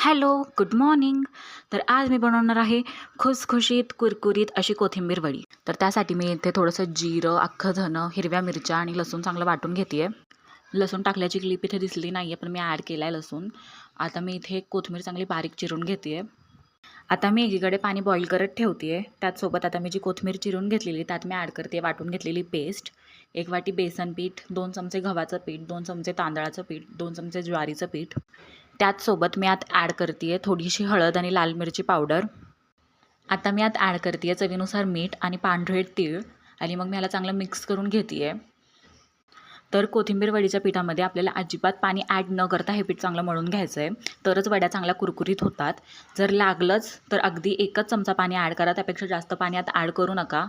Hello, good morning. तर आज मी बनवणार आहे खुसखुशीत, कुरकुरीत अशी कोथिंबीर वडी. तर त्यासाठी मी इथे थोडंसं जिरं, अख्खं धनं, हिरव्या मिरच्या आणि लसूण चांगलं वाटून घेते आहे. लसूण टाकल्याची क्लिप इथे दिसली नाही आहे, पण मी ॲड केला आहे लसूण. आता मी इथे कोथिंबीर चांगली बारीक चिरून घेते आहे. आता मी एकीकडे पाणी बॉईल करत ठेवते आहे. त्याचसोबत आता मी जी कोथिंबीर चिरून घेतलेली त्यात मी ॲड करते वाटून घेतलेली पेस्ट. 1 वाटी बेसन पीठ, 2 चमचे गव्हाचं पीठ, 2 चमचे तांदळाचं पीठ, 2 चमचे ज्वारीचं पीठ. त्याचसोबत मी आत ॲड करते आहे थोडीशी हळद आणि लाल मिरची पावडर. आता मी आत ॲड करते आहे चवीनुसार मीठ आणि पांढरे तीळ आणि मग मी ह्याला चांगलं मिक्स करून घेते आहे. तर कोथिंबीर वडीच्या पिठामध्ये आपल्याला अजिबात पाणी ॲड न करता हे पीठ चांगलं मळून घ्यायचं आहे, तरच वड्या चांगल्या कुरकुरीत होतात. जर लागलंच तर अगदी 1च चमचा पाणी ॲड करा, त्यापेक्षा जास्त पाणी आत ॲड करू नका.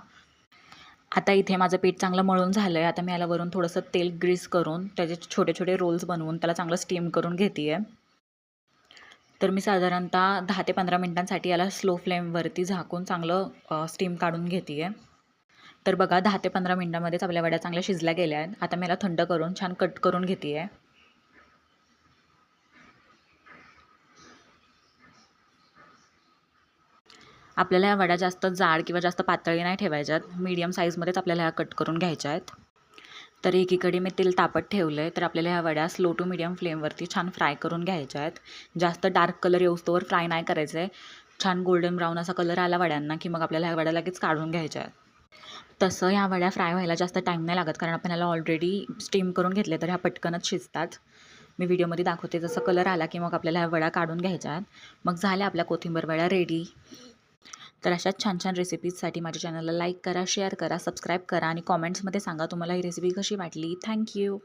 आता इथे माझं पीठ चांगलं मळून झालं आहे. आता मी याला वरून थोडंसं तेल ग्रीस करून त्याचे छोटे छोटे रोल्स बनवून त्याला चांगलं स्टीम करून घेते आहे. तर मी साधारणतः 10 ते 15 मिनिटांसाठी याला स्लो फ्लेमवरती झाकून चांगलं स्टीम काढून घेते आहे. तर बघा 10 ते 15 मिनिटांमध्येच आपल्या वड्या चांगल्या शिजल्या गेल्या आहेत. आता मी याला थंड करून छान कट करून घेते आहे. आपल्याला या वड्या जास्त जाड किंवा जास्त पातळी नाही ठेवायच्यात. मीडियम साईजमध्येच आपल्याला ह्या कट करून घ्यायच्या आहेत. तर एकीकडे मी तेल तापत ठेवलं आहे. तर आपल्याला ह्या वड्या स्लो टू मीडियम फ्लेमवरती छान फ्राय करून घ्यायच्या आहेत. जास्त डार्क कलर येऊस्तोवर फ्राय नाही करायचं आहे. छान गोल्डन ब्राऊन असा कलर आला वड्यांना की मग आपल्याला ह्या वड्या लगेच काढून घ्यायच्या आहेत. तसं ह्या वड्या फ्राय व्हायला जास्त टाईम नाही लागत, कारण आपण ह्याला ऑलरेडी स्टीम करून घेतले, तर ह्या पटकनच शिजतात. मी व्हिडिओमध्ये दाखवते जसं कलर आला की मग आपल्याला ह्या वड्या काढून घ्यायच्या आहेत. मग झाल्या आपल्या कोथिंबीर वड्या रेडी. तर अशाच छान छान रेसिपीजसाठी माझ्या चॅनलला लाईक करा, शेअर करा, सबस्क्राईब करा आणि कॉमेंट्समध्ये सांगा तुम्हाला ही रेसिपी कशी वाटली. थँक्यू.